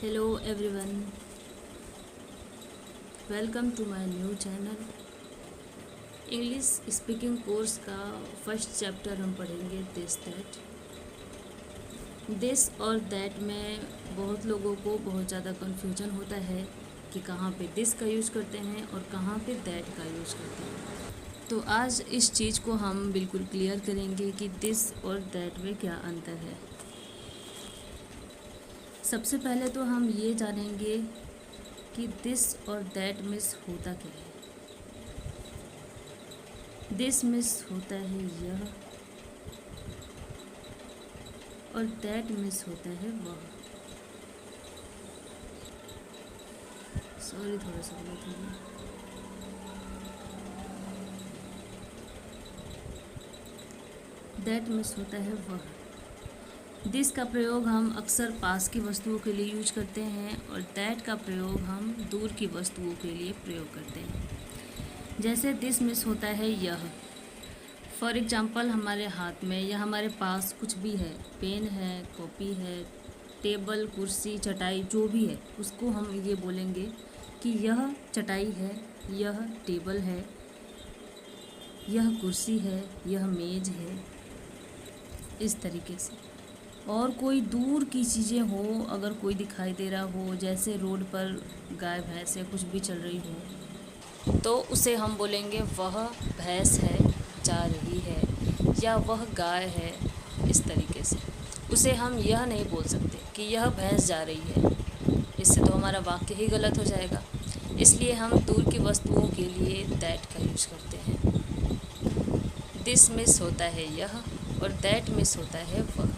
Hello everyone, welcome to my new channel. English speaking course का first chapter हम पढ़ेंगे this that. This और that में बहुत लोगों को बहुत ज़्यादा कन्फ्यूजन होता है कि कहाँ पे दिस का यूज़ करते हैं और कहाँ पे दैट का यूज़ करते हैं। तो आज इस चीज़ को हम बिल्कुल क्लियर करेंगे कि दिस और दैट में क्या अंतर है। सबसे पहले तो हम ये जानेंगे कि दिस और दैट मिस होता क्या है। दिस मिस होता है यह और दैट मिस होता है वह। सॉरी, थोड़ा सा गलत हो गया। दैट मिस होता है वह। दिस का प्रयोग हम अक्सर पास की वस्तुओं के लिए यूज करते हैं और दैट का प्रयोग हम दूर की वस्तुओं के लिए प्रयोग करते हैं। जैसे दिस मिस होता है यह। फॉर एग्जाम्पल, हमारे हाथ में या हमारे पास कुछ भी है, पेन है, कॉपी है, टेबल, कुर्सी, चटाई, जो भी है, उसको हम ये बोलेंगे कि यह चटाई है, यह टेबल है, यह कुर्सी है, यह मेज है, इस तरीके से। और कोई दूर की चीज़ें हो, अगर कोई दिखाई दे रहा हो, जैसे रोड पर गाय भैंस या कुछ भी चल रही हो, तो उसे हम बोलेंगे वह भैंस है जा रही है या वह गाय है, इस तरीके से। उसे हम यह नहीं बोल सकते कि यह भैंस जा रही है, इससे तो हमारा वाक्य ही गलत हो जाएगा। इसलिए हम दूर की वस्तुओं के लिए दैट का यूज करते हैं। दिस मिस होता है यह और दैट मिस होता है वह।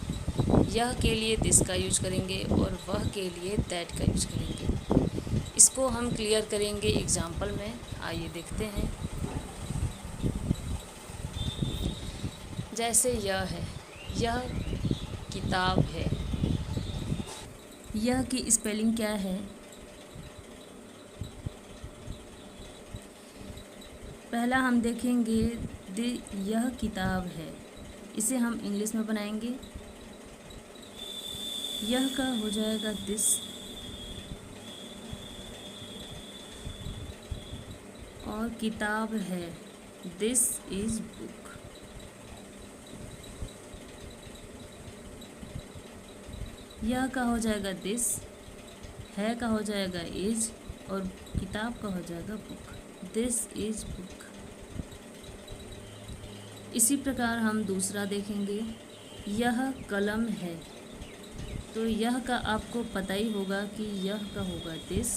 यह के लिए दिस का यूज करेंगे और वह के लिए दैट का यूज करेंगे। इसको हम क्लियर करेंगे एग्जाम्पल में। आइए देखते हैं। जैसे यह है, यह किताब है। यह की स्पेलिंग क्या है? पहला हम देखेंगे यह किताब है, इसे हम इंग्लिश में बनाएंगे। यह का हो जाएगा दिस और किताब है, दिस इज बुक। यह का हो जाएगा दिस, है का हो जाएगा इज और किताब का हो जाएगा बुक, दिस इज बुक। इसी प्रकार हम दूसरा देखेंगे, यह कलम है। तो यह का आपको पता ही होगा कि यह का होगा दिस,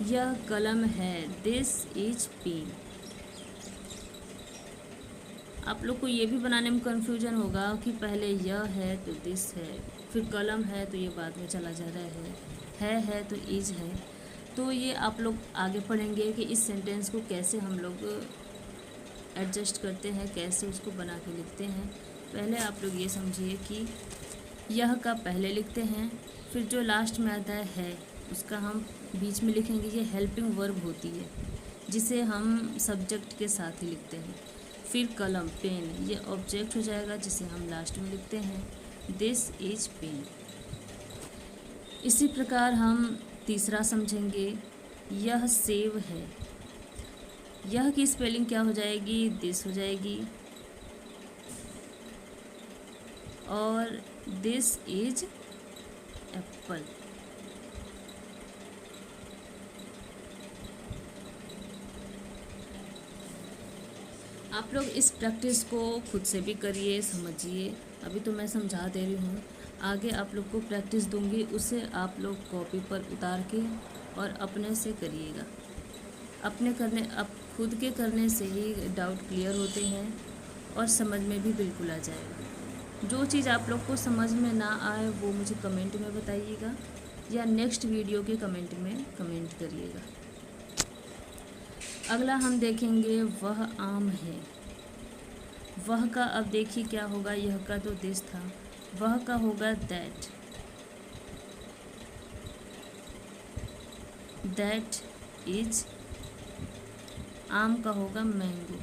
यह कलम है, दिस इज पेन। आप लोग को ये भी बनाने में कन्फ्यूजन होगा कि पहले यह है तो दिस है, फिर कलम है तो ये बाद में चला जा रहा है तो इज है। तो ये आप लोग आगे पढ़ेंगे कि इस सेंटेंस को कैसे हम लोग एडजस्ट करते हैं, कैसे उसको बना के लिखते हैं। पहले आप लोग ये समझिए कि यह का पहले लिखते हैं, फिर जो लास्ट में आता है उसका हम बीच में लिखेंगे। ये हेल्पिंग वर्ब होती है जिसे हम सब्जेक्ट के साथ ही लिखते हैं। फिर कलम, पेन, ये ऑब्जेक्ट हो जाएगा जिसे हम लास्ट में लिखते हैं, दिस इज पेन। इसी प्रकार हम तीसरा समझेंगे, यह सेब है। यह की स्पेलिंग क्या हो जाएगी? दिस हो जाएगी और दिस इज एप्पल। आप लोग इस प्रैक्टिस को खुद से भी करिए, समझिए। अभी तो मैं समझा दे रही हूँ, आगे आप लोग को प्रैक्टिस दूंगी, उसे आप लोग कॉपी पर उतार के और अपने से करिएगा। अब खुद के करने से ही डाउट क्लियर होते हैं और समझ में भी बिल्कुल आ जाएगा। जो चीज़ आप लोग को समझ में ना आए वो मुझे कमेंट में बताइएगा या नेक्स्ट वीडियो के कमेंट में कमेंट करिएगा। अगला हम देखेंगे, वह आम है। वह का अब देखिए क्या होगा, यह का तो दिस था, वह का होगा दैट, दैट इज। आम का होगा मैंगो।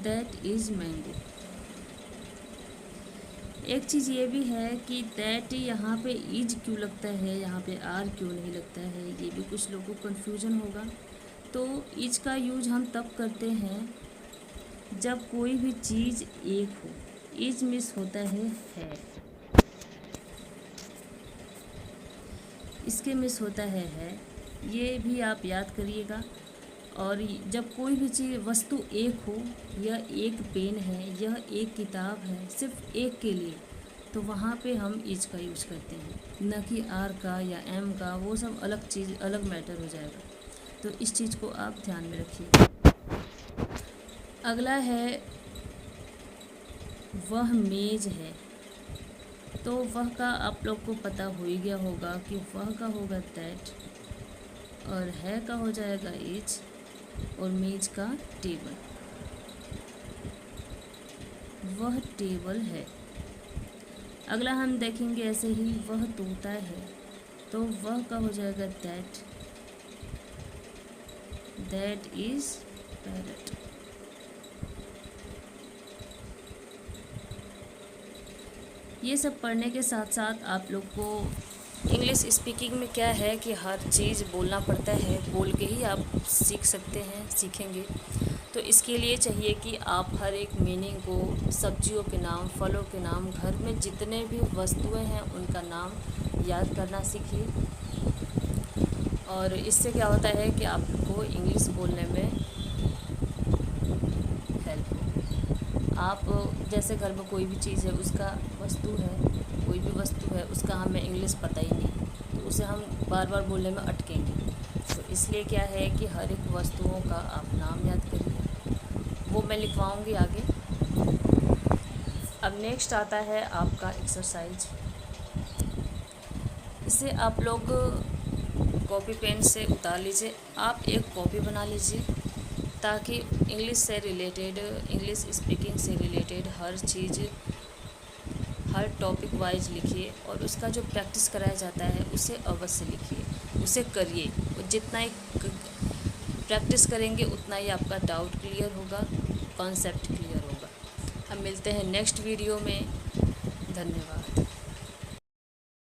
That is mango. एक चीज़ ये भी है कि दैट यहाँ पे इज क्यों लगता है, यहाँ पे आर क्यों नहीं लगता है, ये भी कुछ लोगों को कन्फ्यूजन होगा। तो इज का यूज हम तब करते हैं जब कोई भी चीज़ एक हो। इज मिस होता है। इसके मिस होता है, ये भी आप याद करिएगा। और जब कोई भी चीज़ वस्तु एक हो, यह एक पेन है, यह एक किताब है, सिर्फ एक के लिए, तो वहाँ पे हम इज का यूज करते हैं, न कि आर का या एम का। वो सब अलग चीज़, अलग मैटर हो जाएगा। तो इस चीज़ को आप ध्यान में रखिए। अगला है वह मेज है। तो वह का आप लोग को पता हो ही गया होगा कि वह का होगा दैट, और है का हो जाएगा इज, और मेज का टेबल। वह टेबल है। अगला हम देखेंगे ऐसे ही, वह तोता है। तो वह का हो जाएगा दैट, दैट इज पैरट। ये सब पढ़ने के साथ साथ आप लोग को इंग्लिश स्पीकिंग में क्या है कि हर चीज़ बोलना पड़ता है, बोल के ही आप सीख सकते हैं, सीखेंगे। तो इसके लिए चाहिए कि आप हर एक मीनिंग को, सब्जियों के नाम, फलों के नाम, घर में जितने भी वस्तुएं हैं उनका नाम याद करना सीखिए। और इससे क्या होता है कि आपको इंग्लिश बोलने में हेल्प हो। आप जैसे घर में कोई भी चीज़ है, उसका वस्तु है, कोई भी वस्तु है, उसका हमें इंग्लिश पता ही नहीं, तो उसे हम बार बार बोलने में अटकेंगे। तो इसलिए क्या है कि हर एक वस्तुओं का आप नाम याद करिए, वो मैं लिखवाऊंगी आगे। अब नेक्स्ट आता है आपका एक्सरसाइज। इसे आप लोग कॉपी पेन से उतार लीजिए। आप एक कॉपी बना लीजिए ताकि इंग्लिश से रिलेटेड, इंग्लिश स्पीकिंग से रिलेटेड हर चीज़, हर टॉपिक वाइज लिखिए, और उसका जो प्रैक्टिस कराया जाता है उसे अवश्य लिखिए, उसे करिए। और जितना ही प्रैक्टिस करेंगे उतना ही आपका डाउट क्लियर होगा, कॉन्सेप्ट क्लियर होगा। हम मिलते हैं नेक्स्ट वीडियो में। धन्यवाद।